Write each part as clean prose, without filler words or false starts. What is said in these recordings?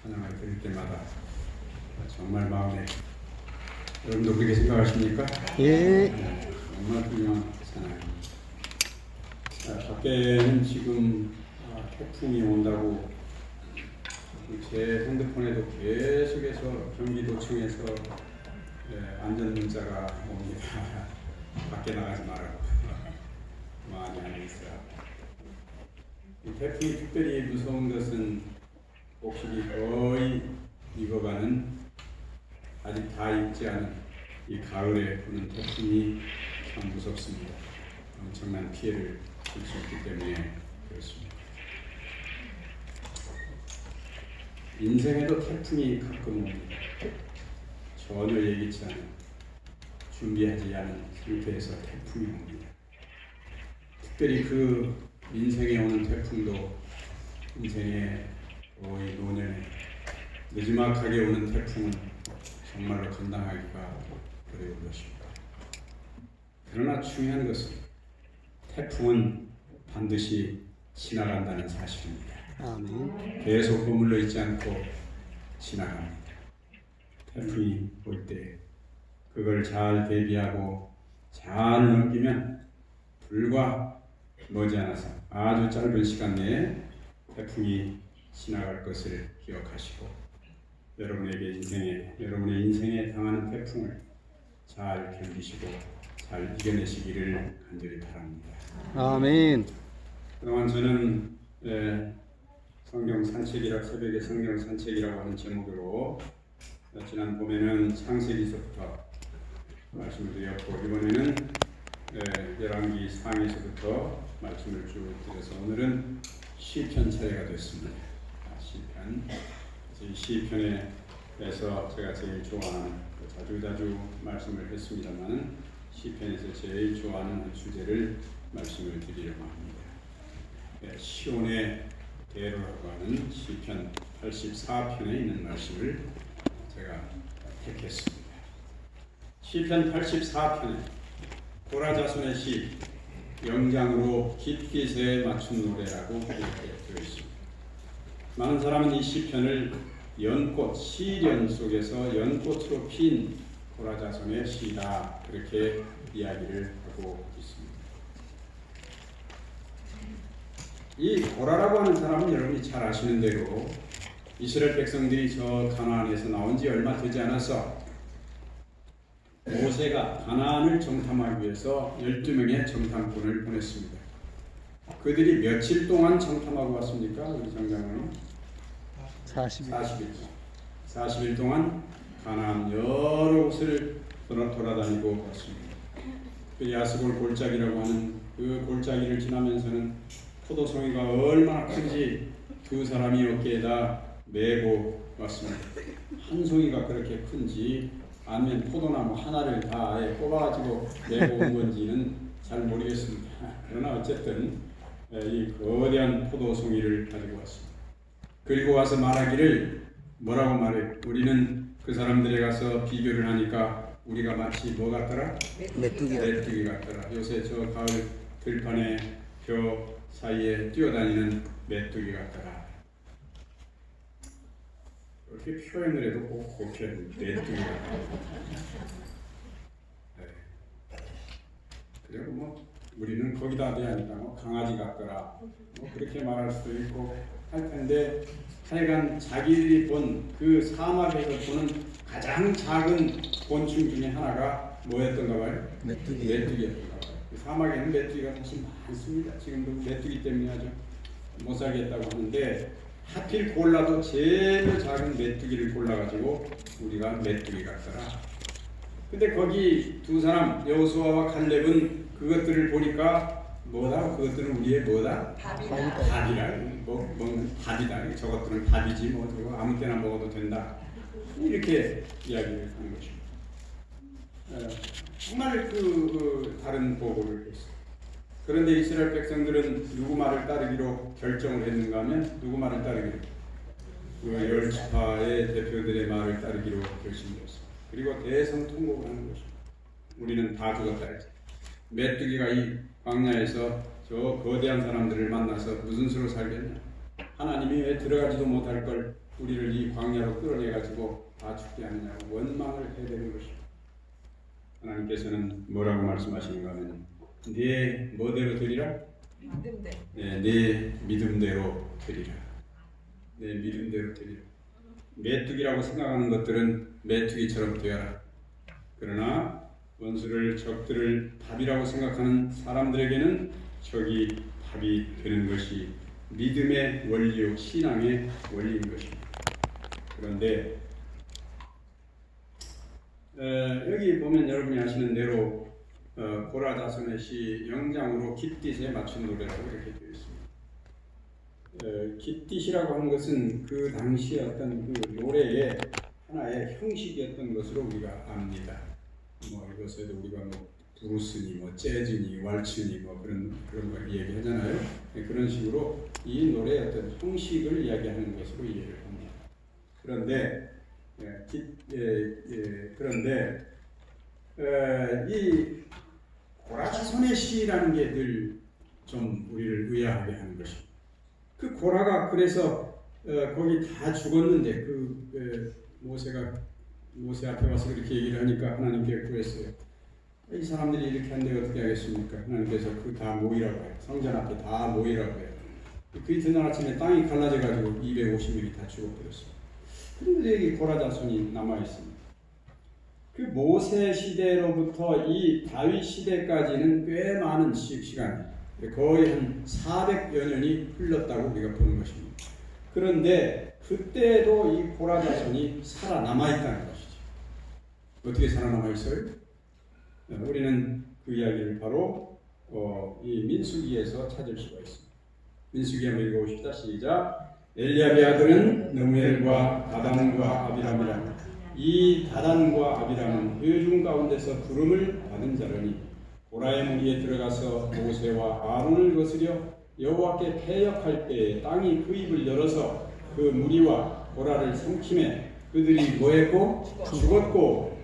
찬양을 드릴 때마다 정말 마음에, 여러분도 그렇게 생각하십니까? 예. 정말 훌륭한 찬양입니다. 밖에는 지금 태풍이 온다고 제 핸드폰에도 계속해서 경기도청에서 안전 문자가 옵니다. 밖에 나가지 말라고 많이 하고 있어요. 이 태풍이 특별히 무서운 것은 곡식이 거의 익어가는, 아직 다 익지 않은 이 가을에 부는 태풍이 참 무섭습니다. 엄청난 피해를 줄 수 있기 때문에 그렇습니다. 인생에도 태풍이 가끔 옵니다. 전혀 예기치 않은, 준비하지 않은 상태에서 태풍이 옵니다. 특별히 그 인생에 오는 태풍도 인생의 거의 노년에 늦지막하게 오는 태풍은 정말로 감당하기가 어려운 것입니다. 그러나 중요한 것은 태풍은 반드시 지나간다는 사실입니다. 아멘. 계속 머물러 있지 않고 지나갑니다. 태풍이 올 때 그걸 잘 대비하고 잘 넘기면 불과 머지않아서 아주 짧은 시간 내에 태풍이 지나갈 것을 기억하시고 여러분의 인생에 당하는 태풍을 잘 견디시고 잘 이겨내시기를 간절히 바랍니다. 아멘. 그동안 저는 성경 산책이라, 새벽에 성경 산책이라고 하는 제목으로 지난 봄에는 창세기서부터 말씀을 드렸고, 이번에는 열왕기 상에서부터 말씀을 쭉 드려서 오늘은 시편 차례가 됐습니다. 시편. 이 시편에서 제가 제일 좋아하는, 자주자주 말씀을 했습니다만 시편에서 제일 좋아하는 주제를 말씀을 드리려고 합니다. 시온의 대로라고 하는 시편 84편에 있는 말씀을 제가 택했습니다. 시편 84편에 고라 자손의 시, 영장으로 깊이 새에 맞춘 노래라고 이렇게 되어 있습니다. 많은 사람은 이 시편을 연꽃, 시련 속에서 연꽃으로 핀 고라 자손의 시다, 그렇게 이야기를 하고 있습니다. 이 고라라고 하는 사람은 여러분이 잘 아시는 대로 이스라엘 백성들이 저 가나안에서 나온 지 얼마 되지 않아서 모세가 가나안을 정탐하기 위해서 12명의 정탐꾼을 보냈습니다. 그들이 며칠 동안 정탐하고 왔습니까? 우리 장장은 40일. 40일 동안 가나안 여러 곳을 돌아다니고 왔습니다. 그 야스골 골짜기라고 하는 그 골짜기를 지나면서는 포도송이가 얼마나 큰지 두 사람이 어깨에다 메고 왔습니다. 한 송이가 그렇게 큰지 아니면 포도나무 하나를 다 아예 뽑아가지고 메고 온 건지는 잘 모르겠습니다. 그러나 어쨌든 이 거대한 포도송이를 가지고 왔습니다. 그리고 와서 말하기를, 뭐라고 말해요? 우리는 그 사람들에 가서 비교를 하니까 우리가 마치 뭐 같더라? 메뚜기 같더라. 요새 저 가을 들판에 벼 사이에 뛰어다니는 메뚜기 같더라. 이렇게 표현을 해도 꼭 그렇게 메뚜기 같더라. 그리고 뭐 우리는 거기다 대하니까 뭐 강아지 같더라, 뭐 그렇게 말할 수도 있고 할 텐데, 하여간 자기들이 본 그 사막에서 보는 가장 작은 곤충 중에 하나가 뭐였던가 봐요? 메뚜기였던가 봐요. 그 사막에는 메뚜기가 사실 많습니다. 지금도 메뚜기 때문에 아주 못 살겠다고 하는데, 하필 골라도 제일 작은 메뚜기를 골라가지고 우리가 메뚜기 같더라. 근데 거기 두 사람, 여호수아와 칼렙은 그것들을 보니까 뭐다? 그것들은 우리의 뭐다? 밥이라. 먹는 밥이다. 저것들은 밥이지 뭐 저거 아무 때나 먹어도 된다. 이렇게 이야기를 하는 것입니다. 정말 그 다른 보고를 했어요. 그런데 이스라엘 백성들은 누구 말을 따르기로 결정을 했는가 하면, 누구 말을 따르기로? 그 열 지파의 대표들의 말을 따르기로 결심했습니다. 그리고 대성통곡을 하는 것입니다. 우리는 다 죽었다 했죠. 메뚜기가 이 광야에서 저 거대한 사람들을 만나서 무슨 수로 살겠냐? 하나님이 왜 들어가지도 못할 걸 우리를 이 광야로 끌어내가지고 다 죽게 하느냐고 원망을 해야 되는 것입니다. 하나님께서는 뭐라고 말씀하시는가 하면 네 뭐대로 드리라? 믿음대로. 네, 네 믿음대로 드리라. 네 믿음대로 드리라. 메뚜기라고 생각하는 것들은 메뚜기처럼 되어라. 그러나 원수를 적들을 밥이라고 생각하는 사람들에게는 적이 밥이 되는 것이 믿음의 원리요 신앙의 원리인 것입니다. 그런데 여기 보면 여러분이 아시는 대로 고라 자손의 시 영장으로 깃딧에 맞춘 노래라고 이렇게 되어 있습니다. 깃딧이라고 하는 것은 그 당시의 어떤 그 노래의 하나의 형식이었던 것으로 우리가 압니다. 뭐 이것에도 우리가 뭐 브루스니 뭐 재즈니 왈츠니 뭐 그런 걸 이야기하잖아요. 그런 식으로 이 노래의 어떤 형식을 이야기하는 것으로 이해를 합니다. 그런데 이 고라자손의 시라는 게 늘 좀 우리를 의아하게 하는 것입니다. 그 고라가 그래서 거기 다 죽었는데 모세 앞에 와서 그렇게 얘기를 하니까 하나님께 구했어요. 이 사람들이 이렇게 하는데 어떻게 하겠습니까? 하나님께서 그 다 모이라고 해요. 성전 앞에 다 모이라고 해요. 그 이튿날 아침에 땅이 갈라져가지고 250명이 다 죽어버렸어요. 그런데 여기 고라 자손이 남아있습니다. 그 모세 시대로부터 이 다윗 시대까지는 꽤 많은 시간이 거의 한 400여 년이 흘렀다고 우리가 보는 것입니다. 그런데 그때도 이 고라 자손이 살아남아있다는 것이죠. 어떻게 살아남아있어요? 우리는 그 이야기를 바로 이 민수기에서 찾을 수가 있습니다. 민수기 한번 읽어봅시다. 시작. 엘리압의 아들은 느무엘과 다단과 아비람이라. 이 다단과 아비람은 회중 가운데서 부름을 받은 자라니 고라의 무리에 들어가서 모세와 아론을 거스려 여호와께 패역할 때에 땅이 그 입을 열어서 그 무리와 고라를 삼키매 그들이 뭐했고 죽었고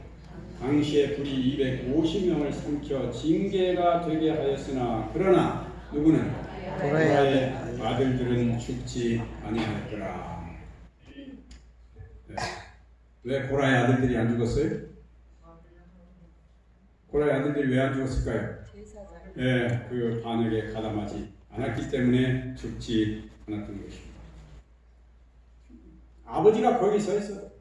당시에 불이 250명을 삼켜 징계가 되게 하였으나 그러나 누구는 고라의 아들들은 죽지 아니하였더라. 왜 고라의 아들들이 안 죽었어요? 고라의 아들들이 왜 안 죽었을까요? 그 반역에 가담하지 않았기 때문에 죽지 않았던 것입니다. 아버지가 거기 서 있어도,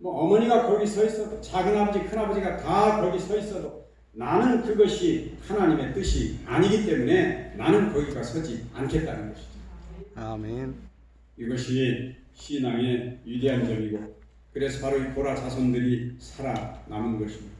어머니가 거기 서 있어도, 작은 아버지, 큰 아버지가 다 거기 서 있어도 나는 그것이 하나님의 뜻이 아니기 때문에 나는 거기가 서지 않겠다는 것이죠. 아멘. 이것이 신앙의 위대한 점이고, 그래서 바로 이 고라 자손들이 살아남은 것입니다.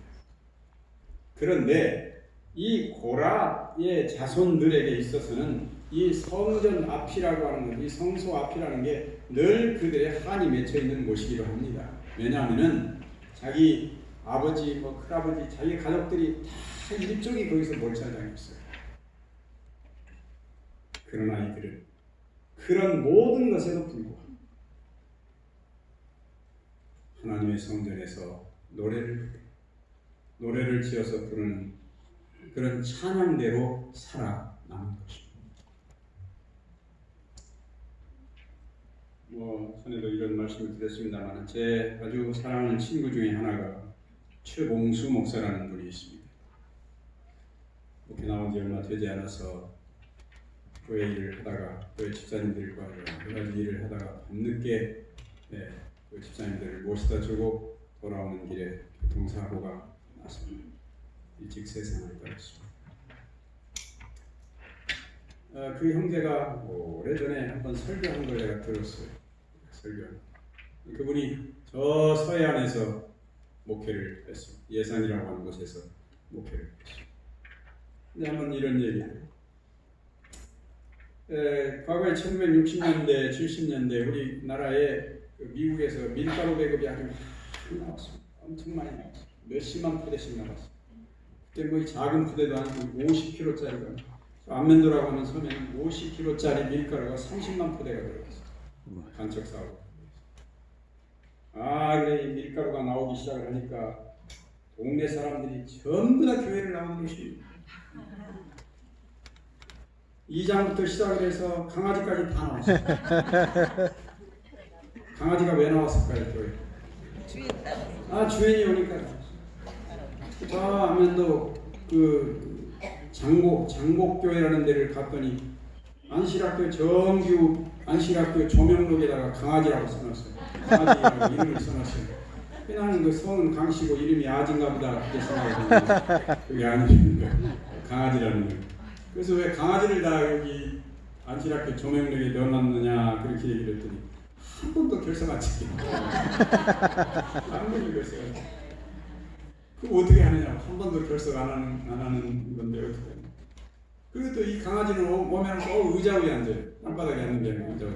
그런데 이 고라의 자손들에게 있어서는 이 성전 앞이라고 하는 것, 이 성소 앞이라는 게 늘 그들의 한이 맺혀 있는 곳이기도 합니다. 왜냐하면은 자기 아버지, 큰아버지, 자기 가족들이 다 일족이 거기서 몰살당했어요. 그러나 이들은 그런 모든 것에도 불구하고 하나님의 성전에서 노래를 지어서 부르는 그런 찬양대로 살아남은 것입니다. 전에도 이런 말씀을 드렸습니다만 제 아주 사랑하는 친구 중에 하나가 최봉수 목사라는 분이 있습니다. 목회 나온 지 얼마 되지 않아서 교회 일을 하다가 교회 집사님들과 여러 가지 일을 하다가 밤늦게 그 집사님들을 모시다 주고 돌아오는 길에 교통사고가 났습니다. 일찍 세상을 떠났습니다. 그 형제가 오래전에 한번 설교한 걸 내가 들었어요. 그분이 저 서해안에서 목회를 했어요. 예산이라고 하는 곳에서 목회를 했어요. 근데 한번 이런 얘기를 과거에 1960년대, 70년대 우리나라에 미국에서 밀가루 배급이 아주 많이 나왔습니다. 엄청 많이 나왔어요. 몇십만 포대씩 나왔어요. 그때 이 작은 포대도 한 50kg짜리가 안면도라고 하는 섬에는 50kg짜리 밀가루가 30만 포대가 들어갔어요. 간척 사업. 그래 이 밀가루가 나오기 시작을 하니까 동네 사람들이 전부 다 교회를 나오는 것입니다. 이장부터 시작을 해서 강아지까지 다 나왔어요. 강아지가 왜 나왔을까요, 교회? 주인이 오니까. 저 안면도 그 장곡교회라는 데를 갔더니 안실학교 정규 안실학교 조명록에다가 강아지라고 써놨어요. 강아지라고 이름을 써놨어요. 나는 그 성은 강씨고 이름이 아진가 보다 그렇게 생각했는데 그게 아니에요. 강아지라는 거예요. 그래서 왜 강아지를 다 여기 안실학교 조명록에 넣어놨느냐 그렇게 얘기를 했더니 한 번도 결석 안 지키고 한 번도 결석 안 지키고 그럼 어떻게 하느냐. 한 번도 결석 안 하는 건데 어떻게 하냐. 그리고 또 이 강아지는 오면 꼭 의자 위에 앉아요. 땅바닥에 앉는 게 아니고 의자 위에.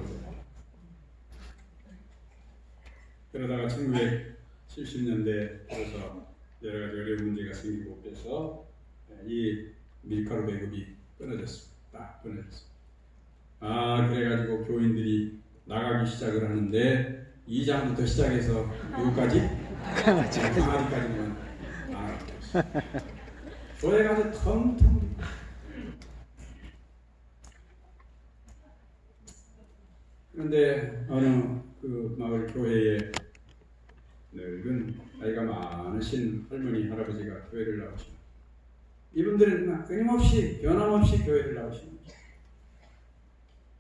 그러다가 1970년대 들어서 여러 가지 어려운 문제가 생기고 그래서 이 밀가루 배급이 끊어졌습니다. 딱 끊어졌습니다. 그래가지고 교인들이 나가기 시작을 하는데 2장부터 시작해서 여기까지 강아지까지만 나가고 있어요. 교회가 아주 텅텅. 그런데 어느 그 마을 교회에 늙은 나이가 많으신 할머니 할아버지가 교회를 나오십니다. 이분들은 끊임없이 변함없이 교회를 나오십니다.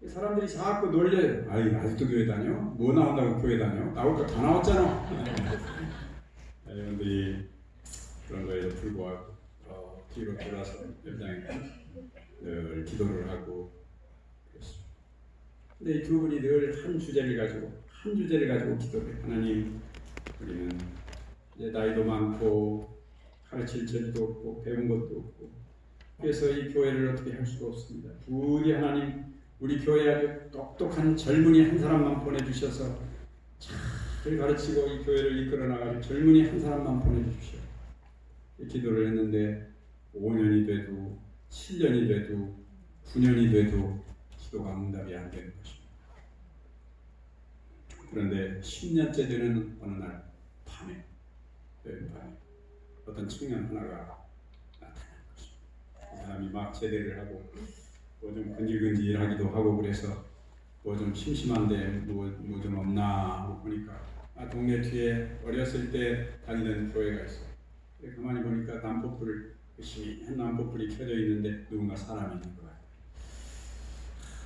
사람들이 자꾸 놀려요. 아직도 교회 다녀? 뭐 나온다고 교회 다녀? 나올 거 다 나왔잖아. 여러분들이 그런 거에도 불구하고 뒤로 돌아서 옆장에 늘 기도를 하고 그랬습니다. 근데 이 두 분이 늘 한 주제를 가지고 기도를 해요. 하나님, 우리는 이제 나이도 많고 가르칠 재주도 없고 배운 것도 없고 그래서 이 교회를 어떻게 할 수가 없습니다. 부디 하나님 우리 교회에 아주 똑똑한 젊은이 한 사람만 보내주셔서 잘 가르치고 이 교회를 이끌어 나갈 젊은이 한 사람만 보내주십시오. 기도를 했는데 5년이 돼도 7년이 돼도 9년이 돼도 기도가 응답이 안 되는 것입니다. 그런데 10년째 되는 어느 날 밤에 어떤 청년 하나가 나타난 것입니다. 그 사람이 막 제대를 하고 뭐 좀 근질근질하기도 하고 그래서 뭐 좀 심심한데 뭐 좀 없나 하고 보니까 동네 뒤에 어렸을 때 다니던 교회가 있어요. 가만히 보니까 열심히 난포불이 켜져 있는데 누군가 사람이 있는 거야.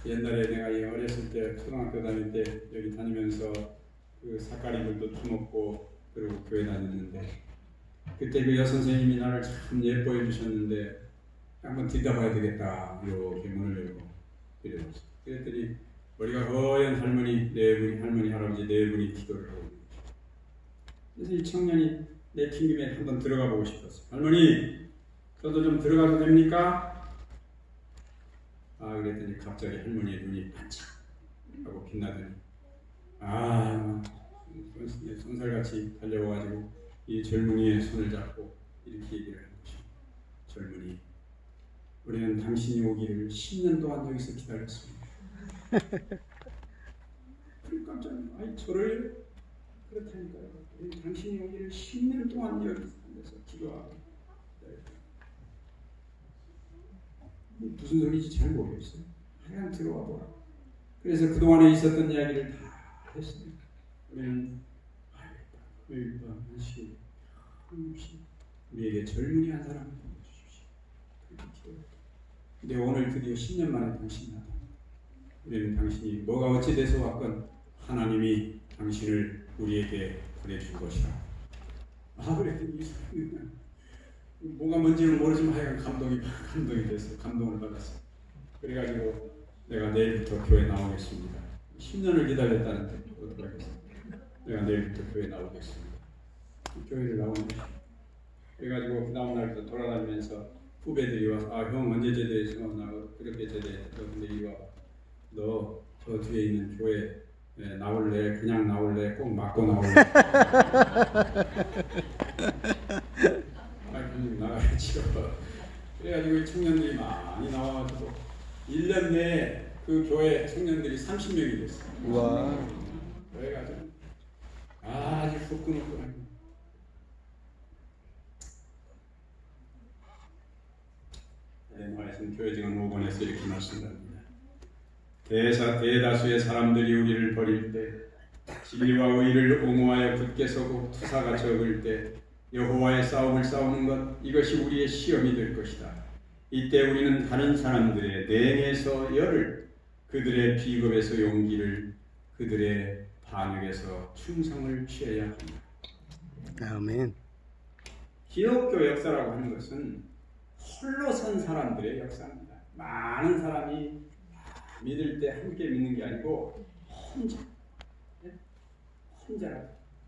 옛날에 내가 어렸을 때 초등학교 다닐 때 여기 다니면서 그 사카리들도 터먹고 그리고 교회 다녔는데 그때 그 여선생님이 나를 참 예뻐해 주셨는데 한번 뒤다봐야 되겠다 이렇게 문을 열고 이랬어요. 그랬더니 머리가 허연 할머니 할아버지 네 분이 기도를 하고 있는 거죠. 그래서 이 청년이 내킨 김에 한번 들어가 보고 싶었어요. 할머니, 저도 좀 들어가도 됩니까? 그랬더니 갑자기 할머니의 눈이 반짝 하고 빛나더니 손살같이 달려와가지고 이 젊은이의 손을 잡고 이렇게 얘기를 하는 것입니다. 젊은이, 우리는 당신이 오기를 10년 동안 여기서 기다렸습니다. 그래 깜짝 저를 그렇다니까요. 당신이 오기를 10년 동안 여기서 기도하고 무슨 소리인지 잘 모르겠어요. 하여간 들어와 보라. 그래서 그동안에 있었던 이야기를 다 했습니다. 우리는 매일 밤 한시 우리에게 젊은이 한 사람을 보내주십시오. 그렇게 기도했다. 근데 오늘 드디어 10년 만에 당신이 나타났다. 우리는 당신이 뭐가 어찌 돼서 왔건 하나님이 당신을 우리에게 보내준 것이라. 그랬더니 뭐가 뭔지는 모르지만 하여간 감동이 됐어. 감동을 받았어. 그래가지고 내가 내일부터 교회 나오겠습니다. 10년을 기다렸다는데 어떻게 하겠어? 내가 내일부터 교회 나오겠습니다. 교회를 나오는 거야. 그래가지고 그 다음 날부터 돌아다니면서 후배들이 와서 형 언제 제대했어? 나 그렇게 제대했어. 근데 이리 와. 너 저 뒤에 있는 교회 나올래? 그냥 나올래? 꼭 맞고 나올래? 그냥 나가야지요. 그래가지고 이 청년들이 많이 나와가지고 1년 내에 그 교회 청년들이 30명이 됐어요. 우와. 그래가지고 아주 후끈후끈하게 말씀 교회증은 5권에서 이렇게 말씀합니다. 대다수의 사람들이 우리를 버릴 때 진리와 의를 옹호하여 굳게 서고 투사가 적을 때 여호와의 싸움을 싸우는 것, 이것이 우리의 시험이 될 것이다. 이때 우리는 다른 사람들의 냉에서 열을, 그들의 비겁에서 용기를, 그들의 반역에서 충성을 취해야 합니다. 아멘. 기독교 역사라고 하는 것은 홀로 선 사람들의 역사입니다. 많은 사람이 믿을 때 함께 믿는 게 아니고 혼자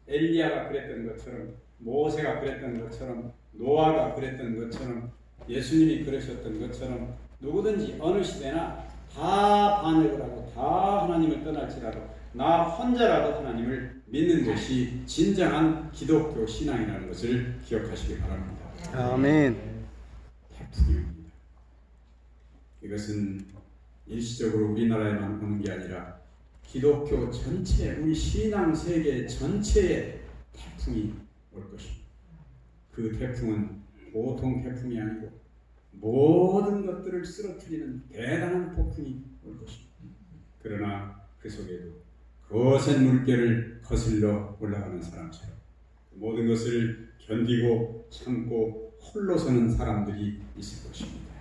엘리야가 그랬던 것처럼, 모세가 그랬던 것처럼, 노아가 그랬던 것처럼, 예수님이 그러셨던 것처럼 누구든지 어느 시대나 다 반역을 하고 다 하나님을 떠날지라도 나 혼자라도 하나님을 믿는 것이 진정한 기독교 신앙이라는 것을 기억하시기 바랍니다. 아멘. 태풍입니다. 이것은 일시적으로 우리나라에만 오는 게 아니라 기독교 전체, 우리 신앙 세계 전체에 태풍이 올 것입니다. 그 태풍은 보통 태풍이 아니고 모든 것들을 쓰러뜨리는 대단한 폭풍이 올 것입니다. 그러나 그 속에도 거센 물결을 거슬러 올라가는 사람처럼 모든 것을 견디고 참고 홀로 서는 사람들이 있을 것입니다.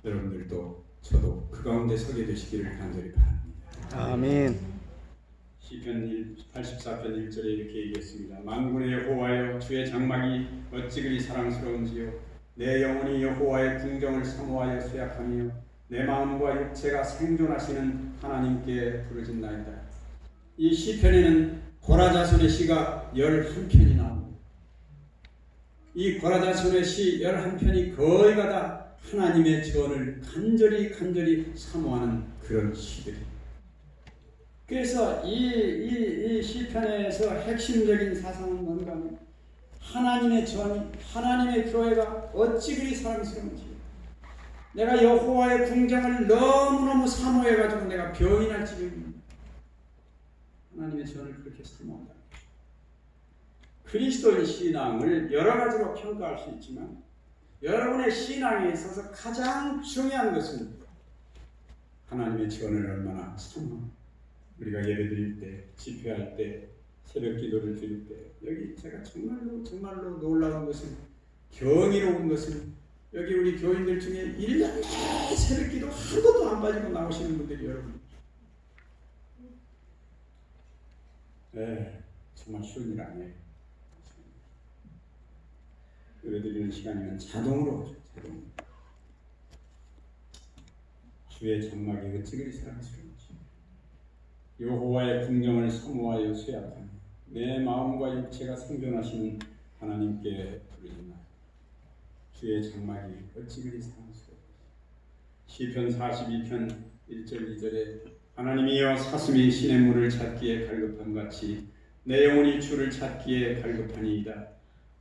여러분들도 저도 그 가운데 서게 되시기를 간절히 바랍니다. 아멘. 시편 84편 1절에 이렇게 얘기했습니다. 만군의 여호와여, 주의 장막이 어찌 그리 사랑스러운지요. 내 영혼이 여호와의 궁정을 사모하여 쇠약하며 내 마음과 육체가 생존하시는 하나님께 부르짖나이다. 이 시편에는 고라자손의 시가 11편이 나옵니다. 이 고라자손의 시 11편이 거의가 다 하나님의 전을 간절히 사모하는 그런 시들입니다. 그래서 이 시편에서 핵심적인 사상은 뭔가 하면 하나님의 전이, 하나님의 교회가 어찌 그리 사랑스러운지, 내가 여호와의 궁정을 너무너무 사모해가지고 내가 병이 날 지경입니다. 하나님의 전을 그렇게 사모한다. 그리스도인 신앙을 여러 가지로 평가할 수 있지만 여러분의 신앙에 있어서 가장 중요한 것은 하나님의 전을 얼마나 사모하는가. 우리가 예배드릴 때, 집회할 때, 새벽 기도를 드릴 때, 여기 제가 정말로 놀라운 것은, 경이로운 것은, 여기 우리 교인들 중에 1년 내내 새벽 기도 한 번도 안 빠지고 나오시는 분들이 여러분. 네, 정말 쉬운 일 아니에요. 예배드리는 시간이면 자동으로 오죠. 자동으로. 주의 장막이 어찌 그리 사랑스러운지, 여호와의 궁정을 사모하여 쇠약하며 내 마음과 육체가 생존하시는 하나님께 부르짖나. 주의 장막이 어찌 그리 사랑스러운지. 시편 42편 1절 2절에 하나님이여, 사슴이 시냇물을 찾기에 갈급함같이 내 영혼이 주를 찾기에 갈급하니이다.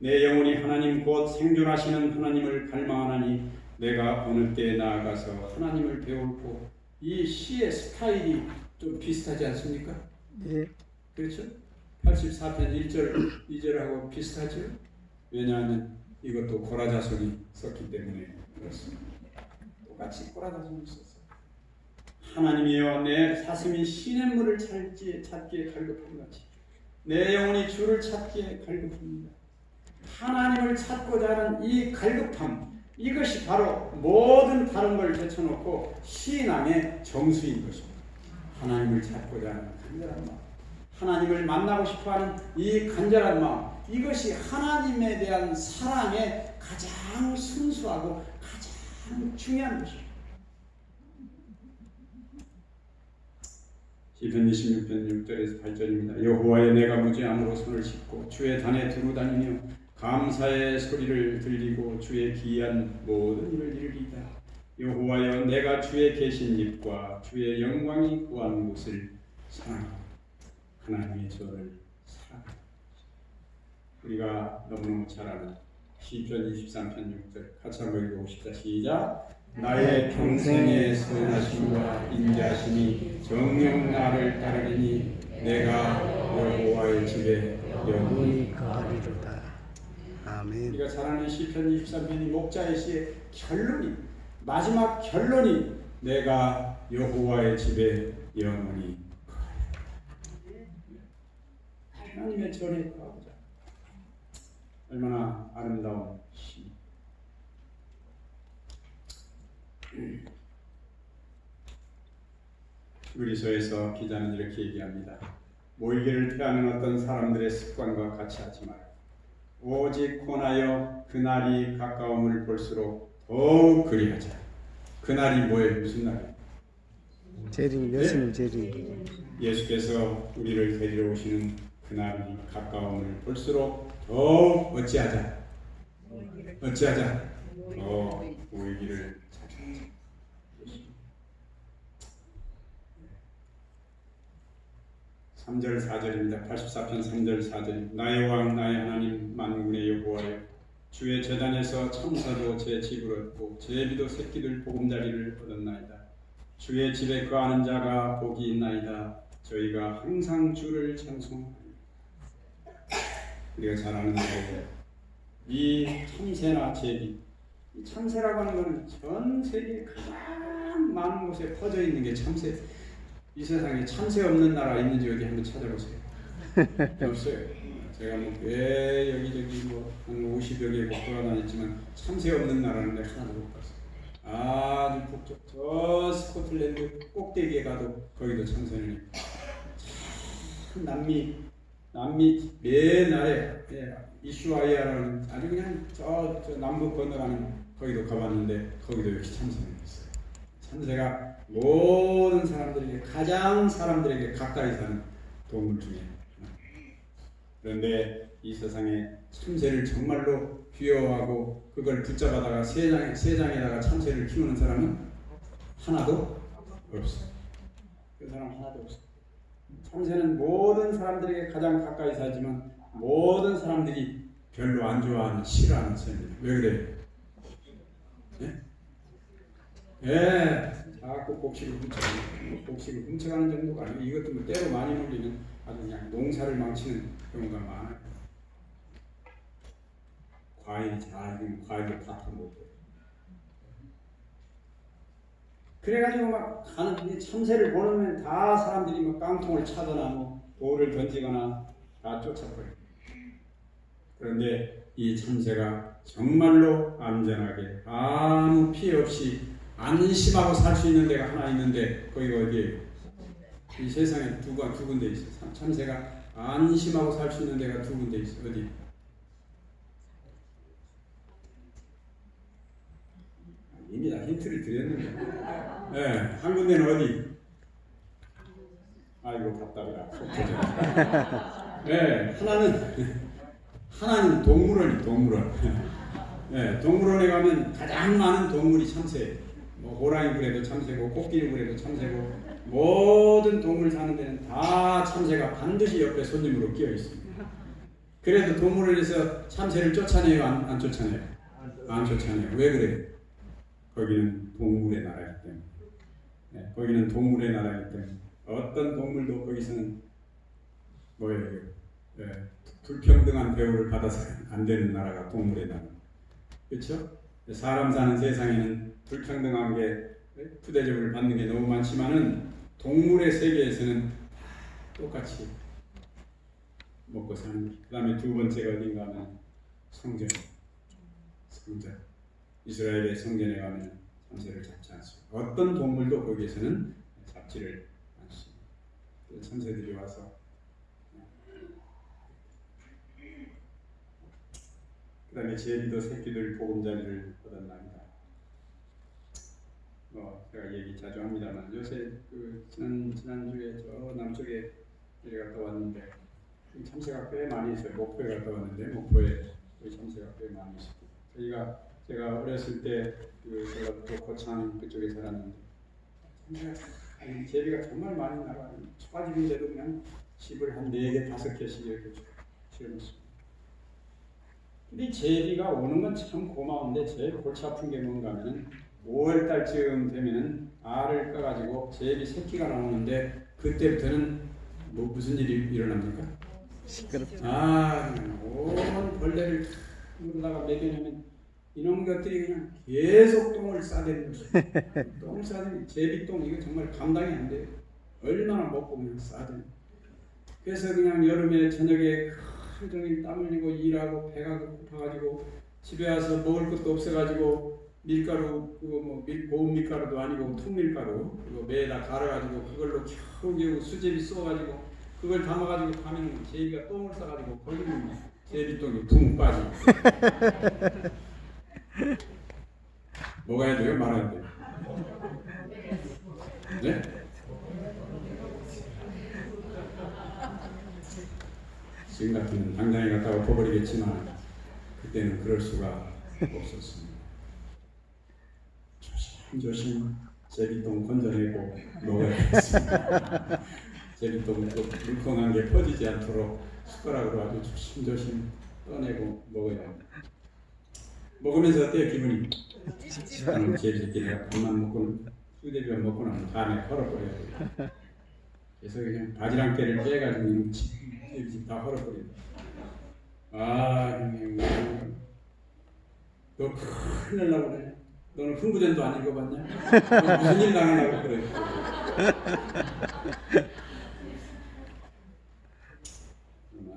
내 영혼이 하나님 곧 생존하시는 하나님을 갈망하나니 내가 어느 때에 나아가서 하나님을 배울고. 이 시의 스타일이 좀 비슷하지 않습니까? 네. 그렇죠? 84편 1절 2절하고 비슷하죠? 왜냐하면 이것도 고라자손이 썼기 때문에 그렇습니다. 똑같이 고라자손이 썼어요. 하나님이여, 내 사슴이 시냇물을 찾기에 갈급함같이 내 영혼이 주를 찾기에 갈급합니다. 하나님을 찾고자 하는 이 갈급함, 이것이 바로 모든 다른 걸 제쳐놓고 신앙의 정수인 것입니다. 하나님을 찾고자 하는 간절한 마음, 하나님을 만나고 싶어하는 이 간절한 마음, 이것이 하나님에 대한 사랑의 가장 순수하고 가장 중요한 것입니다. 시편 26편 6절에서 8절입니다. 여호와의 내가 무죄함으로 손을 씻고 주의 단에 두루 다니며 감사의 소리를 들리고 주의 기이한 모든 일을 이루리이다. 여호와여, 내가 주의 계신 입과 주의 영광이 구한 곳을 사랑하고 하나님의 전을 사랑하고. 우리가 너무너무 잘 아는 시편 23편 6절 같이 한번 읽어봅시다. 시작. 나의 평생의 선하심과 인자하심이 정녕 나를 따르리니 내가 여호와의 집에 영원히 거하리로다. 아멘. 우리가 잘 아는 시편 23편이 목자의 시의 결론이, 마지막 결론이 내가 여호와의 집에 영원히 거하리로다. 하나님의 전에 가보자. 얼마나 아름다운 시. 히브리서에서 기자는 이렇게 얘기합니다. 모이기를 피하는 어떤 사람들의 습관과 같이 하지 마라. 오직 권하여 그날이 가까움을 볼수록 더욱 그리하자. 그날이 뭐예요? 무슨 날이에요? 재림, 예수님 재림. 예수께서 우리를 데리러 오시는 그날이 가까움을 볼수록 더욱 어찌하자? 어찌하자? 더 모이기를 찾자. 3절 4절입니다. 84편 3절 4절. 나의 왕 나의 하나님 만군의 여호와여, 주의 제단에서 참사도 제 집을 얻고 제비도 새끼들 보금자리를 얻었나이다. 주의 집에 거하는 자가 복이 있나이다. 저희가 항상 주를 찬송하리라. 우리가 잘 아는 대로 이 참새나 제비, 이 참새라고 하는 것은 전 세계 가장 많은 곳에 퍼져 있는 게 참새. 이 세상에 참새 없는 나라 있는지 어디 한번 찾아보세요. 없어요. 제가 왜 여기저기 한 50여 개 돌아다녔지만 참새 없는 나라는 내가 하나도 못 봤어요. 아주 북쪽 저 스코틀랜드 꼭대기에 가도 거기도 참새는 있고, 참 남미 맨 이슈아이아라는 아주 그냥 저 남북 건너가는 거기도 가봤는데 거기도 역시 참새는 있어요. 참새가 모든 사람들에게 가장 사람들에게 가까이 사는 동물 중에 하나. 그런데 이 세상에 참새를 정말로 귀여워하고 그걸 붙잡아다가 세장에다가 참새를 키우는 사람은 하나도 없어요. 그 사람 하나도 없어요. 참새는 모든 사람들에게 가장 가까이 살지만 모든 사람들이 별로 안 좋아하는 싫어하는 새입니다. 왜 그래요? 예, 자꾸 곡식을 훔쳐가는 정도가 아니고 이것도 뭐 때로 많이 물리면 아주 그냥 농사를 망치는 경우가 많아요. 과일이 잘 익으면 과일을 다 타먹어요. 그래가지고 막 가는 참새를 보내면 다 사람들이 막 깡통을 차거나 뭐 돌을 던지거나 다 쫓아버려요. 그런데 이 참새가 정말로 안전하게 아무 피해 없이 안심하고 살 수 있는 데가 하나 있는데 거기가 어디예요? 이 세상에 두 군데 있어요. 참새가 안심하고 살 수 있는 데가 두 군데 있어요. 어디? 이미 다 힌트를 드렸는데. 네, 한 군데는 어디? 아이고 답답해라. 네, 하나는 동물원. 네, 동물원에 가면 가장 많은 동물이 참새예요. 뭐 호랑이 굴에도 참새고 코끼리 굴에도 참새고 모든 동물 사는 데는 다 참새가 반드시 옆에 손님으로 끼어 있습니다. 그래도 동물원에서 참새를 쫓아내요? 안 쫓아내요? 안 쫓아내요. 왜 그래요? 거기는 동물의 나라이기 때문에. 네, 거기는 동물의 나라이기 때문에 어떤 동물도 거기서는 뭐예요? 네, 불평등한 대우를 받아서 안 되는 나라가 동물의 나라. 그렇죠? 사람 사는 세상에는 불평등한 게 부대접을 받는 게 너무 많지만은 동물의 세계에서는 똑같이 먹고 사는 거죠. 그 다음에 두 번째가 어딘가 하면 성전. 이스라엘의 성전에 가면 참새를 잡지 않습니다. 어떤 동물도 거기에서는 잡지를 않습니다. 참새들이 와서 그 다음에 제비도 새끼들 보금자리를 얻었나이다. 제가 얘기 자주 합니다만 요새 지난주에 저 남쪽에 내려갔다 왔는데 참새가 꽤 많이 있어요. 목포에 갔다 왔는데 목포에 참새가 꽤 많이 있어요. 제가 어렸을 때 제가 또 고창 그쪽에 살았는데 제비가 정말 많이 나가요. 초가집인데도 그냥 집을 한 4개, 5개씩 이렇게 지어놓습니다. 근데 제비가 오는 건 참 고마운데 제일 골치 아픈 게 뭔가 하면 5월달쯤 되면은 알을 까가지고 제비 새끼가 나오는데 그때부터는 무슨 일이 일어납니까? 시끄럽다. 온 벌레를 물에다가 먹여내면 이놈 것들이 그냥 계속 똥을 싸대는 거죠. 똥을 싸대는 제비똥 이거 정말 감당이 안 돼요. 얼마나 먹고 그냥 싸대는. 그래서 그냥 여름에 저녁에 하루 종일 땀 흘리고 일하고 배가 고파가지고 집에 와서 먹을 것도 없어가지고 밀가루 그거 뭐 고운 밀가루도 아니고 통밀가루 그거 매에다 갈아가지고 그걸로 겨우겨우 수제비 쏘가지고 그걸 담아가지고 가면 제비가 똥을 싸가지고 거기는 제비똥이 붕 빠지고 먹어야 돼요? 말아야 돼요? 네? 지금 같으면 당장에 갔다가 엎어버리겠지만 그때는 그럴 수가 없었습니다. 조심조심 제비똥 건져내고 먹어야겠습니다. 제비똥 또 물컹한 게 퍼지지 않도록 숟가락으로 아주 조심조심 떠내고 먹어야 합니다. 먹으면서 어때요 기분이? 저는 제비새끼 내가 밥만 먹고는 수제비만 먹고 나면 다음에 헐어버려야 돼요. 그래서 그냥 바지랑깨를 빼가지고 이놈 제비집 다 헐어버려요. 아 형님 너 큰일 나고 그래. 너는 흥부전도 안 읽어봤냐? 너 무슨 일 당하려고 그래.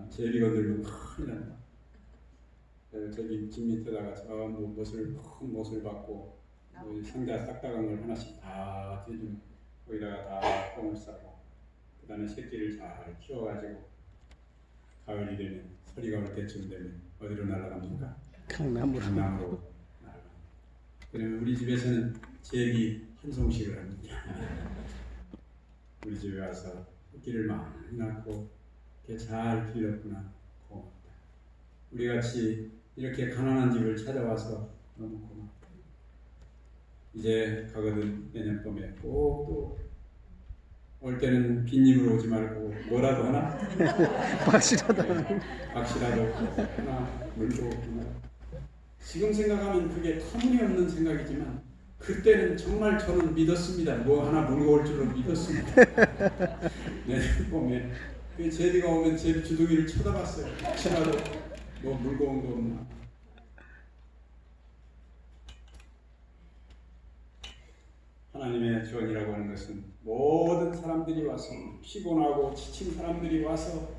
제비 건들면 큰일 난다. 저기 집 밑에다가 전부 못을 받고 상자 싹다간 걸 하나씩 다 뒤주면 거기다가 다 똥을 싸고 그 다음에 새끼를 잘 키워가지고 가을이 되면 서리가 올 때쯤 되면 어디로 날아갑니까? 강남으로. 날아갑니다. 그러면 우리 집에서는 제비 한송식을 합니다. 우리 집에 와서 새끼를 많이 낳고 이렇게 잘 길렀구나 고맙다. 우리 같이 이렇게 가난한 집을 찾아와서 너무 고맙다. 이제 가거든 내년 봄에 꼭 또 올 때는 빈입으로 오지 말고 뭐라도 하나? 박씨라도 하나 물도 하나. 지금 생각하면 그게 터무니없는 생각이지만 그때는 정말 저는 믿었습니다. 뭐 하나 물고 올 줄로 믿었습니다. 내년 봄에 그 제비가 오면 제비 주둥이를 쳐다봤어요. 혹시라도 뭐 물고 온 거 없나. 하나님의 주원이라고 하는 것은 모든 사람들이 와서 피곤하고 지친 사람들이 와서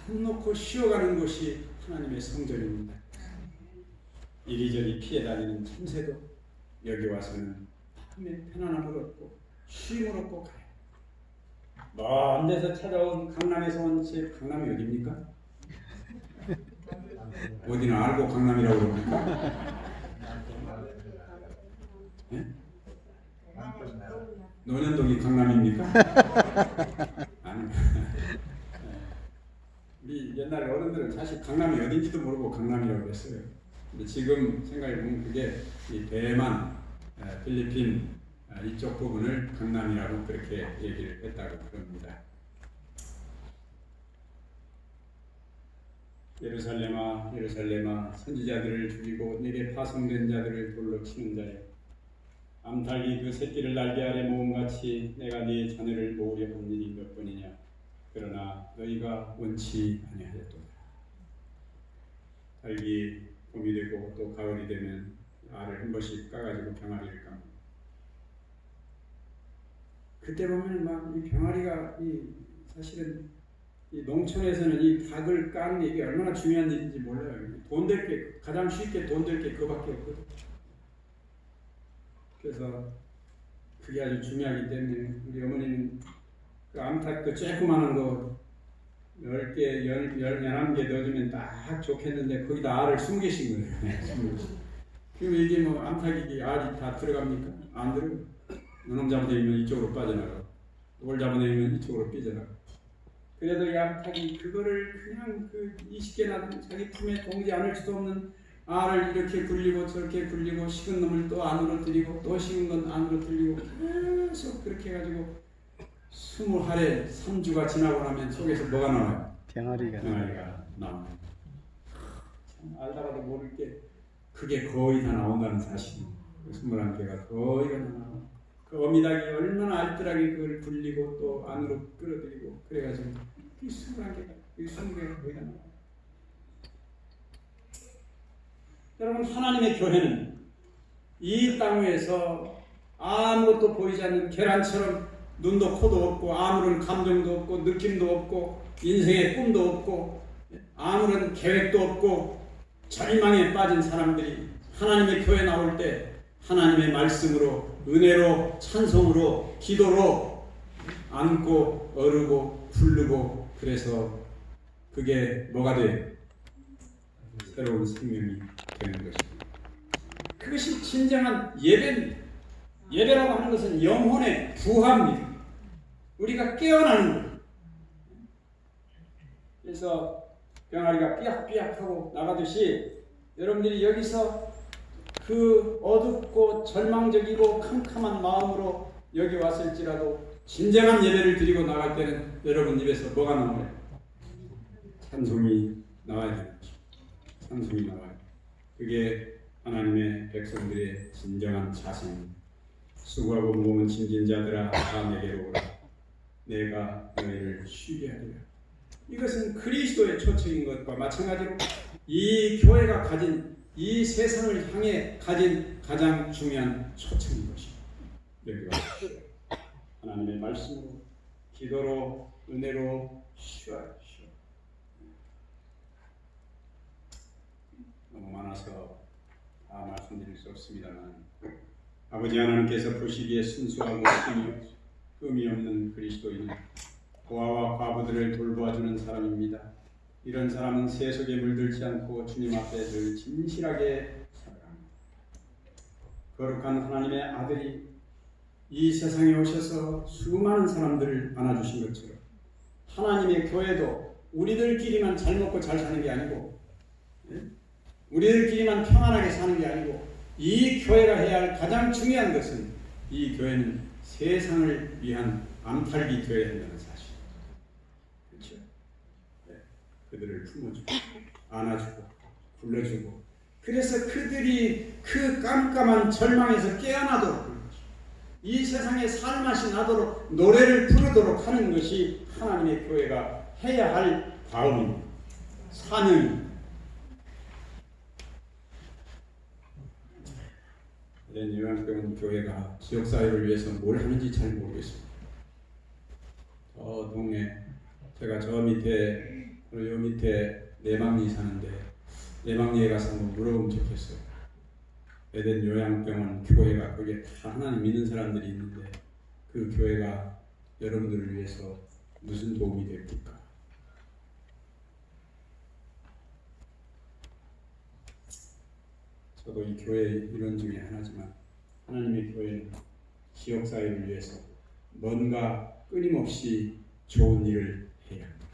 한 놓고 쉬어가는 곳이 하나님의 성전입니다. 이리저리 피해 다니는 참새도 여기 와서는 마음의 편안함을 얻고 쉼을 얻고 가요. 먼 데서 찾아온 강남에서 온 집 강남이 어디입니까? 어디는 알고 강남이라고 그럽니까? 네? 논현동이 강남입니까? 아닙니다. 우리 옛날 어른들은 사실 강남이 어딘지도 모르고 강남이라고 했어요. 근데 지금 생각해보면 그게 이 대만, 필리핀 이쪽 부분을 강남이라고 그렇게 얘기를 했다고 그럽니다. 예루살렘아 예루살렘아 선지자들을 죽이고 네게 파송된 자들을 돌로 치는 자여 암탉이 그 새끼를 날개 아래 모음같이 내가 네 자녀를 모으려 한 일이 몇 번이냐. 그러나 너희가 원치 아니하였도다. 닭이 봄이 되고 또 가을이 되면 알을 한 번씩 까가지고 병아리를 까고 그때 보면 막 이 병아리가 사실은 이 농촌에서는 이 닭을 까는 게 이게 얼마나 중요한 일인지 몰라요. 돈 될 게 가장 쉽게 돈 될 게 그거밖에 없거든. 그래서 그게 아주 중요하기 때문에 우리 어머니는 그 암탉 그 조그마한 거 10개, 11개 넣어주면 딱 좋겠는데 거기다 알을 20개씩 넣어요. 20개씩. 그럼 이게 뭐 암탉이 알이 다 들어갑니까? 안 들어요. 요놈 잡아내면 이쪽으로 빠져나가고 이걸 잡아내면 이쪽으로 삐져나가고 그래도 이 암탉이 그거를 그냥 그 20개나 자기 품에 동지 않을 수도 없는 알을 이렇게 굴리고 저렇게 굴리고 식은 놈을 또 안으로 들이고 또 식은 건 안으로 들이고 계속 그렇게 해가지고 20알에 3주가 지나고 나면 속에서 뭐가 나와요? 병아리가 나옵니다. 참 알다가도 모를 게 그게 거의 다 나온다는 사실이 21개가 거의 다 나와요. 그 어미닭이 얼마나 알뜰하게 그걸 굴리고 또 안으로 끌어들이고 그래가지고 이 20개가 거의 다 나와요. 여러분 하나님의 교회는 이 땅 위에서 아무것도 보이지 않는 계란처럼 눈도 코도 없고 아무런 감정도 없고 느낌도 없고 인생에 꿈도 없고 아무런 계획도 없고 절망에 빠진 사람들이 하나님의 교회 나올 때 하나님의 말씀으로 은혜로 찬송으로 기도로 안고 어르고 부르고 그래서 그게 뭐가 돼? 새로운 생명이 되는 것입니다. 그것이 진정한 예배입니다. 예배라고 하는 것은 영혼의 부활입니다. 우리가 깨어나는 거예요. 그래서 병아리가 삐약삐약하고 나가듯이 여러분들이 여기서 그 어둡고 절망적이고 캄캄한 마음으로 여기 왔을지라도 진정한 예배를 드리고 나갈 때는 여러분 입에서 뭐가 나와요? 찬송이 나와야 됩니다. 찬송이 나와요. 그게 하나님의 백성들의 진정한 자신. 수고하고 무거운 짐진 자들아 다 내게로 오라. 내가 너희를 쉬게 하리라. 이것은 그리스도의 초청인 것과 마찬가지로 이 교회가 가진 이 세상을 향해 가진 가장 중요한 초청인 것입니다. 여기 와서 하나님의 말씀으로 기도로 은혜로 쉬어요. 너무 많아서 다 말씀드릴 수 없습니다만 아버지 하나님께서 보시기에 순수하고 흠이 없는 그리스도인은 고아와 과부들을 돌보아주는 사람입니다. 이런 사람은 세속에 물들지 않고 주님 앞에 늘 진실하게 살아갑니다. 거룩한 하나님의 아들이 이 세상에 오셔서 수많은 사람들을 안아주신 것처럼 하나님의 교회도 우리들끼리만 잘 먹고 잘 사는 게 아니고 우리들끼리만 평안하게 사는 게 아니고 이 교회가 해야 할 가장 중요한 것은 이 교회는 세상을 위한 암탈기 되어야 한다는 사실. 그렇죠? 네. 그들을 품어주고 안아주고 불러주고 그래서 그들이 그 깜깜한 절망에서 깨어나도록 이 세상에 살맛이 나도록 노래를 부르도록 하는 것이 하나님의 교회가 해야 할 과업입니다. 사명입니다. 이런 요양병원 교회가 지역사회를 위해서 뭘 하는지 잘 모르겠습니다. 저 동네 제가 저 밑에 요 밑에 내막리 사는데 내막리에 가서 한번 물어보면 좋겠어요. 에덴 요양병원 교회가 거기에 다 하나님 믿는 사람들이 있는데 그 교회가 여러분들을 위해서 무슨 도움이 됩니까? 저도 이 교회의 일원 중에 하나지만 하나님의 교회는 지역사회를 위해서 뭔가 끊임없이 좋은 일을 해야 합니다.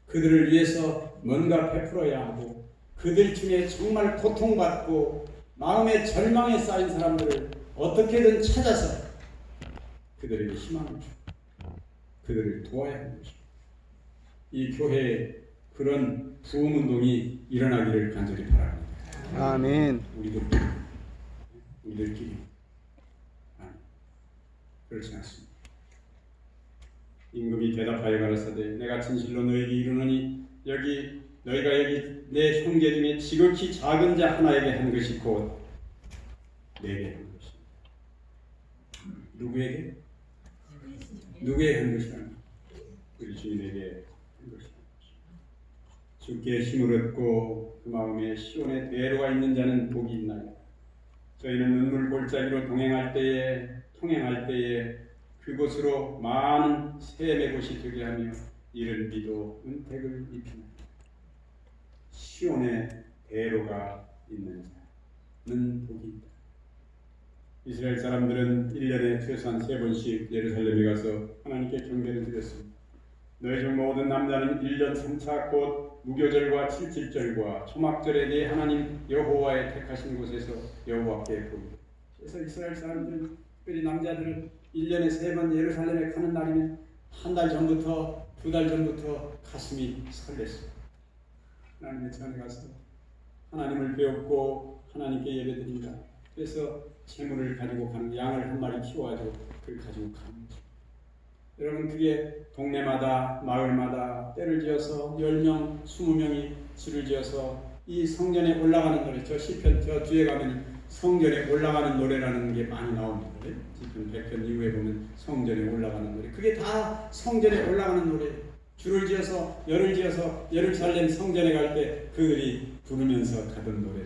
그들을 위해서 뭔가 베풀어야 하고 그들 중에 정말 고통받고 마음의 절망에 쌓인 사람들을 어떻게든 찾아서 그들에게 희망을 주고 그들을 도와야 하는 것입니다. 이 교회에 그런 부흥운동이 일어나기를 간절히 바랍니다. 아멘. 우리들끼리 아니, 그렇지 않습니다. 임금이 대답하여 가라사대 내가 진실로 너에게 이르노니 너희가 여기 내 형제 중에 지극히 작은 자 하나에게 한 것이 곧 내게 한 것입니다. 누구에게? 누구에게 한 것이냐? 우리 주님에게 한 것입니다. 주께 힘을 얻고 그 마음에 시온의 대로가 있는 자는 복이 있나요? 저희는 눈물 골짜기로 통행할 때에 그곳으로 많은 샘의 곳이 되게 하며 이른 비도 은택을 입히나요? 시온의 대로가 있는 자는 복이 있다. 이스라엘 사람들은 1년에 최소한 3번씩 예루살렘에 가서 하나님께 경배를 드렸습니다. 너희 중 모든 남자는 1년 3차 곧 무교절과 칠칠절과 초막절에 네 하나님 여호와의 택하신 곳에서 여호와께 보이다. 그래서 이스라엘 사람들은 특별히 남자들은 1년에 3번 예루살렘에 가는 날이면 한 달 전부터 2달 전부터 가슴이 설렜습니다. 하나님의 전에 가서 하나님을 배웠고 하나님께 예배드립니다. 그래서 재물을 가지고 가는 양을 한 마리 키워가지고 그걸 가지고 가는 거죠. 여러분 그게 동네마다 마을마다 때를 지어서 10명, 20명이 줄을 지어서 이 성전에 올라가는 노래 저 시편 저 뒤에 가면 성전에 올라가는 노래라는 게 많이 나옵니다. 지금 100편 이후에 보면 성전에 올라가는 노래. 그게 다 성전에 올라가는 노래. 줄을 지어서 예루살렘 성전에 갈 때 그들이 부르면서 가던 노래.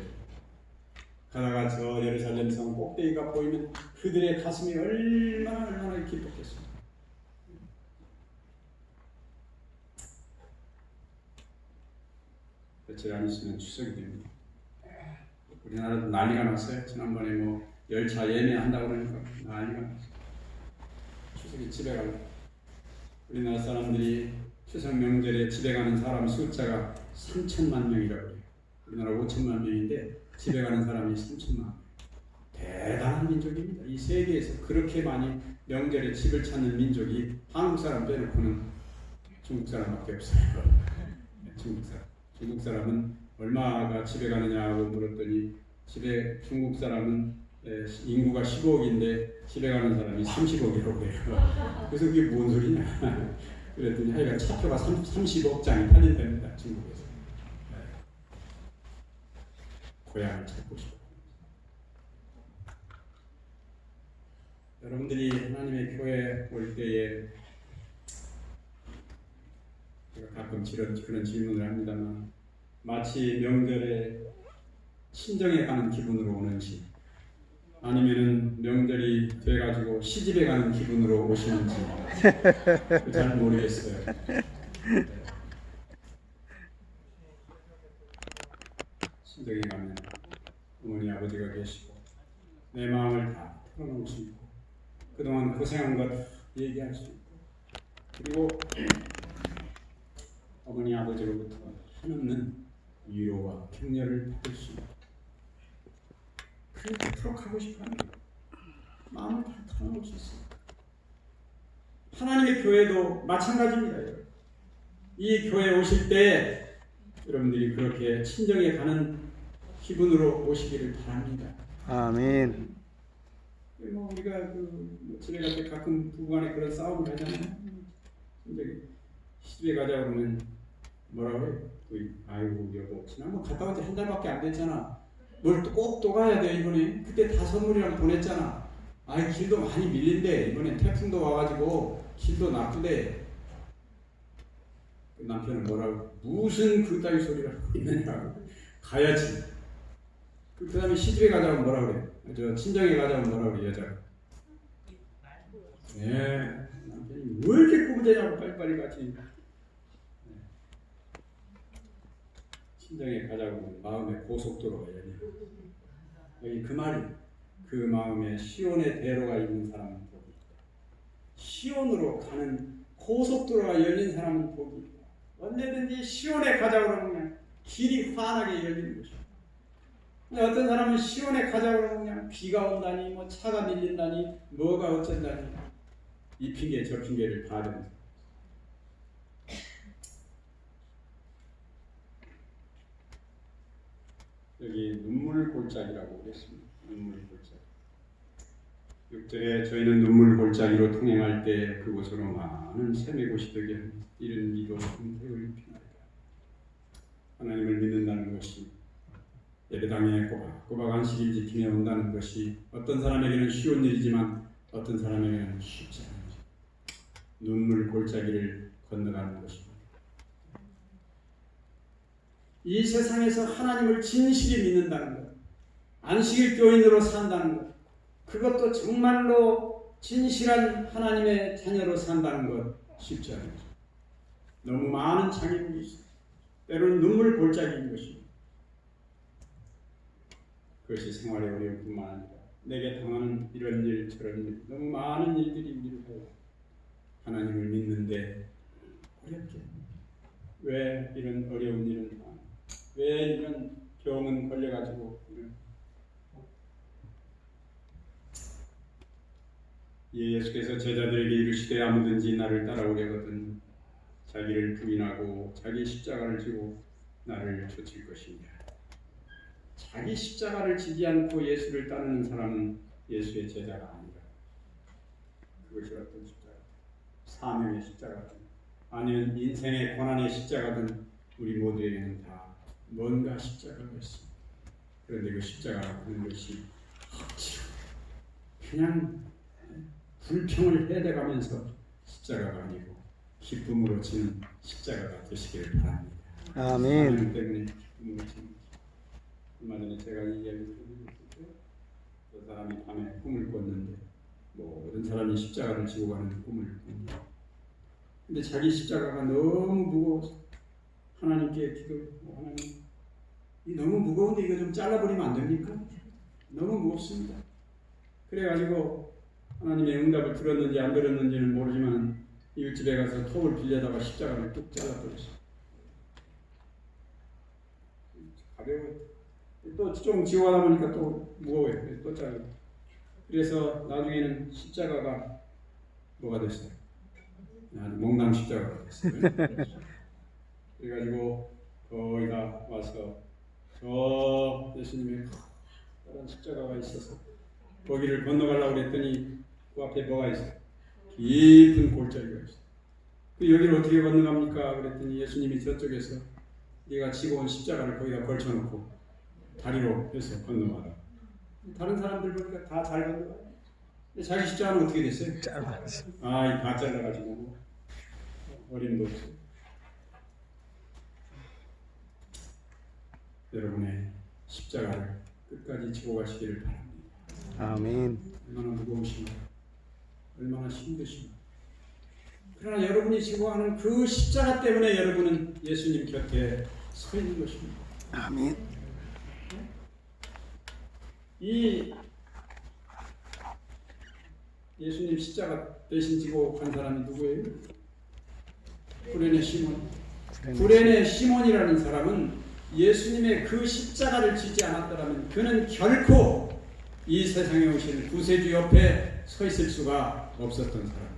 가다가 저 예루살렘 성 꼭대기가 보이면 그들의 가슴이 얼마나 기뻤겠습니까? 며칠 안 있으면 추석이 됩니다. 우리나라도 난리가 났어요. 지난번에 뭐 열차 예매한다고 그러니까 난리가 났어요. 추석에 집에 가려고. 우리나라 사람들이 추석 명절에 집에 가는 사람 숫자가 3천만 명이라고 해요. 우리나라 5천만 명인데 집에 가는 사람이 3천만 명. 대단한 민족입니다. 이 세계에서 그렇게 많이 명절에 집을 찾는 민족이 한국 사람 빼놓고는 중국 사람밖에 없어요. 중국 사람은 얼마가 집에 가느냐고 물었더니 중국 사람은 인구가 15억인데 집에 가는 사람이 30억이라고 해요. 그래서 그게 뭔 소리냐? 그랬더니 하여간 차표가 30억 장이 팔린답니다. 중국에서. 고향을 찾고 싶어요. 여러분들이 하나님의 교회에 올 때에 제가 가끔 그런 질문을 합니다만 마치 명절에 친정에 가는 기분으로 오는지 아니면은 명절이 돼가지고 시집에 가는 기분으로 오시는지 잘 모르겠어요. 친정에 가면 어머니 아버지가 계시고 내 마음을 다 털어놓을 수 있고 그동안 고생한 것 얘기할 수 있고 그리고 어머니 아버지로부터 한없는 위로와 격려를 받을 수 있고 그토록 하고 싶어하는 마음을 다 털어놓을 수 있습니다. 하나님의 교회도 마찬가지입니다. 이 교회에 오실 때 여러분들이 그렇게 친정에 가는 기분으로 오시기를 바랍니다. 아멘. 뭐 우리가 집에 갈 때 가끔 부부간에 그런 싸움을 하잖아요. 근데 시집에 가자 그러면 뭐라고 해요? 아이고 여보 지난번 갔다 온 지 한 달밖에 안 됐잖아. 뭘 꼭 또 가야 돼 이번에. 그때 다 선물이랑 보냈잖아. 아이 길도 많이 밀린대. 이번에 태풍도 와가지고 길도 나쁘대. 남편은 뭐라고? 무슨 그따위 소리를 하고 있느냐고. 가야지. 그 다음에 시집에 가자고 뭐라 그래? 저 친정에 가자고 뭐라 그래 여자가? 네. 남편이 왜 이렇게 꾸부대냐고 빨리빨리 가지. 친정에 가자고 마음의 고속도로가 열려. 여기 그 말이 그 마음에 시온의 대로가 있는 사람은 복이 있다. 시온으로 가는 고속도로가 열린 사람은 복이 있다. 언제든지 시온에 가자고 그러면 그냥 길이 환하게 열리는 것이다. 어떤 사람은 시온에 가자고 그러면 그냥 비가 온다니 뭐 차가 밀린다니 뭐가 어쩐다니 이 핑계 저 핑계를 다 대면서 여기 눈물 골짜기라고 그랬습니다. 눈물 골짜기. 6절에 저희는 눈물 골짜기로 통행할 때 그곳으로 많은 샘의 곳이 되게 이른 이도 금태를 피나리라. 하나님을 믿는다는 것이 예배당에 꼬박꼬박 안식일 지키며 온다는 것이 어떤 사람에게는 쉬운 일이지만 어떤 사람에게는 쉽지 않은 일. 눈물 골짜기를 건너가는 것입니다. 이 세상에서 하나님을 진실히 믿는다는 것, 안식일 교인으로 산다는 것, 그것도 정말로 진실한 하나님의 자녀로 산다는 것 쉽지 않아요. 너무 많은 장애물이 있어요. 때로는 눈물 골짜기인 것입니다. 그것이 생활의 어려움뿐만 아니라 내게 당하는 이런 일 저런 일 너무 많은 일들이 우리를 해요. 하나님을 믿는데 어렵게 왜 이런 어려운 일은 왜 이런 병은 걸려가지고 예수께서 제자들에게 이르시되 아무든지 나를 따라오려거든 자기를 부인하고 자기 십자가를 지고 나를 쫓을 것이니라. 자기 십자가를 지지 않고 예수를 따르는 사람은 예수의 제자가 아니라 그것이 어떤 십자가? 사명의 십자가든 아니면 인생의 고난의 십자가든 우리 모두에게는 다 뭔가 십자가가 있습니다. 그런데 그 십자가라고 하는 것이 억지로 그냥 불평을 해대가면서 십자가가 아니고 기쁨으로 지는 십자가가 되시기를 바랍니다. 아멘. 하나님 때문에 기쁨으로 지는 얼마 전에 제가 이 이야기를 드렸을 저 사람이 밤에 꿈을 꿨는데 모든 사람이 십자가를 지고 가는 꿈을 꾼다. 근데 자기 십자가가 너무 무거워서 하나님께 기도했고 하나님 이 너무 무거운데 이거 좀 잘라버리면 안 됩니까? 너무 무겁습니다. 그래가지고 하나님의 응답을 들었는지 안 들었는지는 모르지만 이웃집에 가서 톱을 빌려다가 십자가를 뚝 잘라버렸어요. 가벼워요. 또 좀 지고 가다 보니까 또 무거워요. 또 잘라. 그래서 나중에는 십자가가 뭐가 됐어요? 몽당 십자가가 됐어요. 그래가지고 거의 다 와서 저 예수님의 다른 십자가가 있어서 거기를 건너가려고 그랬더니 그 앞에 뭐가 있어요? 깊은 골짜기가 있어요. 그 여기를 어떻게 건너갑니까? 그랬더니 예수님이 저쪽에서 네가 지고 온 십자가를 거기다 걸쳐놓고 다리로 해서 건너가라. 다른 사람들 보니까 다 잘 건너가요. 근데 자기 십자가는 어떻게 됐어요? 짧았어. 다 잘라가지고 어림도 없어요. 여러분의 십자가를 끝까지 지고 가시기를 바랍니다. 아멘. 얼마나 무거우신가, 얼마나 힘드신가. 그러나 여러분이 지고 가는 그 십자가 때문에 여러분은 예수님 곁에 서 있는 것입니다. 아멘. 이 예수님 십자가 대신 지고 간 사람이 누구예요? 구레네 시몬. 구레네 시몬이라는 사람은 예수님의 그 십자가를 지지 않았더라면 그는 결코 이 세상에 오신 구세주 옆에 서 있을 수가 없었던 사람.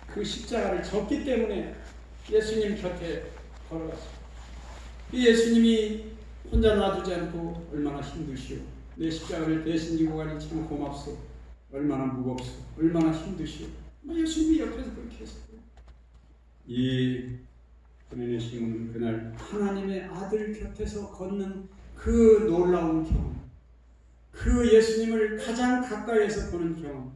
그 십자가를 졌기 때문에 예수님 곁에 걸어갔습니다. 이 예수님이 혼자 놔두지 않고 얼마나 힘드시오. 내 십자가를 대신 지고 가니 참 고맙소. 얼마나 무겁소. 얼마나 힘드시오. 예수님이 옆에서 그렇게 했어요. 이 구레네 시몬은 그날 하나님의 아들 곁에서 걷는 그 놀라운 경험, 그 예수님을 가장 가까이에서 보는 경험,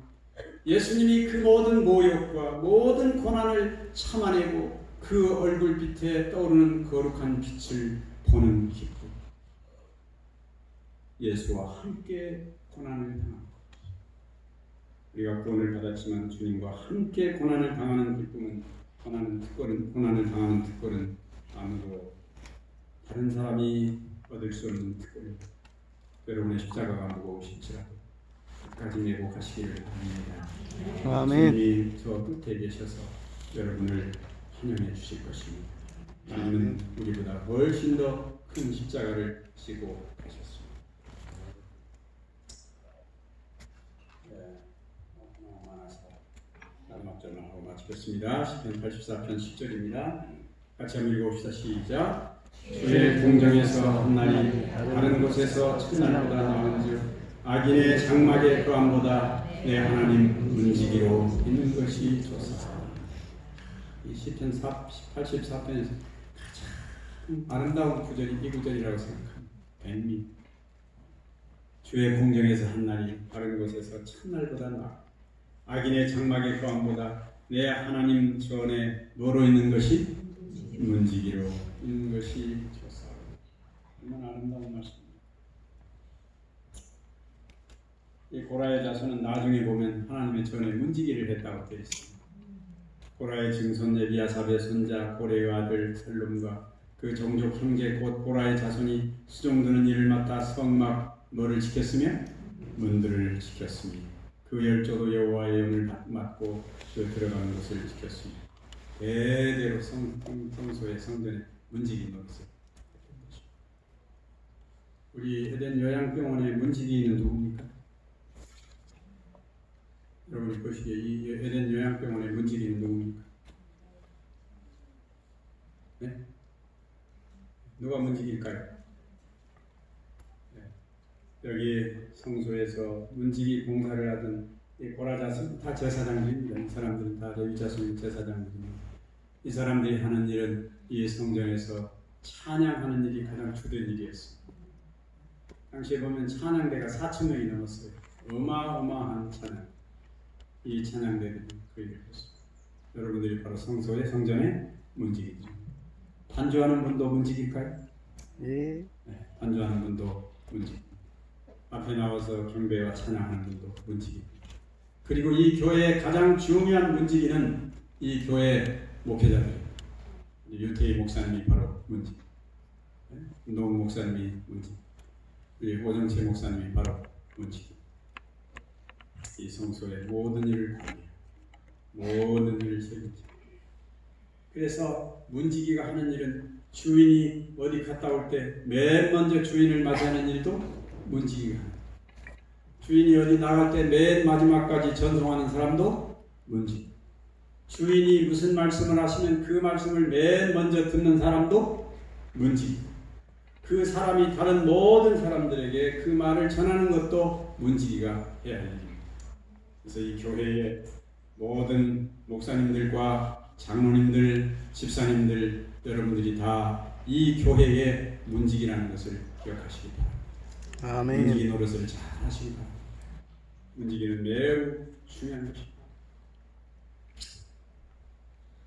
예수님이 그 모든 모욕과 모든 고난을 참아내고 그 얼굴빛에 떠오르는 거룩한 빛을 보는 기쁨, 예수와 함께 고난을 당한 것. 우리가 구원을 받았지만 주님과 함께 고난을 당하는 기쁨은 고난을 당하는 특권은 아무도 다른 사람이 얻을 수 없는 특권입니다. 여러분의 십자가가 무거우실지라도 끝까지 메고 가시기를 바랍니다. 아멘. 주님이 저 끝에 계셔서 여러분을 환영해 주실 것입니다. 하나님은 우리보다 훨씬 더 큰 십자가를 지고 가셨습니다. 마지막 절만 하고 마치겠습니다. 시편 84편 10절입니다. 같이 한번 읽어봅시다. 시작. 주의 공정에서 한 날이 다른 곳에서 첫날보다 나은즉 악인의 장막의 거함보다 내 하나님 문지기로 있는 것이 좋사. 이 시편 84편에서 가장 아름다운 구절이 이 구절이라고 생각합니다. 백미. 주의 공정에서 한 날이 다른 곳에서 첫날보다 나아. 악인의 장막의 거함보다 내 하나님 전에 뭐로 있는 것이 문지기로 있는 것이 좋사. 얼마나 아름다운 말씀입니다. 이 고라의 자손은 나중에 보면 하나님의 전에 문지기를 했다고 되어 있습니다. 고라의 증손 에비아삽의 손자 고레의 아들 살룸과 그 종족 형제 곧 고라의 자손이 수종드는 일을 맡아 성막 뭐를 지켰으며 문들을 지켰습니다. 그 열조도 여호와의 영을 맡고 그 들어가는 것을 지켰습니다. 대대로 성소의 성전에 문지기 노릇을. 우리 에덴 요양병원의 문지기는 누굽니까? 여러분이 보시기에 이 에덴 요양병원의 문지기는 누굽니까? 네? 누가 문지기일까요? 네. 여기 성소에서 문지기 봉사를 하던 이 고라자손 다 제사장들입니다. 이 사람들은 다 레위자손 제사장들입니다. 이 사람들이 하는 일은 이 성전에서 찬양하는 일이 가장 주된 일이었습니다. 당시에 보면 찬양대가 4,000명이 넘었어요. 어마어마한 찬양. 이 찬양대들이 그 일을 했습니다. 여러분들이 바로 성소의 성전의 문지기죠. 반주하는 분도 문지기일까요? 예. 네, 반주하는 분도 문지기. 앞에 나와서 경배와 찬양하는 분도 문지기. 그리고 이 교회의 가장 중요한 문지기는 이 교회 목회자들. 유태희 목사님이 바로 문지기. 노웅 목사님이 문지기. 우리 오정채 목사님이 바로 문지기. 이 성소의 모든 일을 관리해요. 모든 일을 책임져. 그래서 문지기가 하는 일은 주인이 어디 갔다 올 때 맨 먼저 주인을 맞이하는 일도 문지기가 합니다. 주인이 어디 나갈 때 맨 마지막까지 전송하는 사람도 문지기. 주인이 무슨 말씀을 하시면 그 말씀을 맨 먼저 듣는 사람도 문지기. 그 사람이 다른 모든 사람들에게 그 말을 전하는 것도 문지기가 해야 할 일입니다. 그래서 이 교회의 모든 목사님들과 장로님들, 집사님들 여러분들이 다 이 교회의 문지기라는 것을 기억하시기 바랍니다. 아멘. 문지기 노릇을 잘 하시기 바랍니다. 문지기는 매우 중요한 것입니다.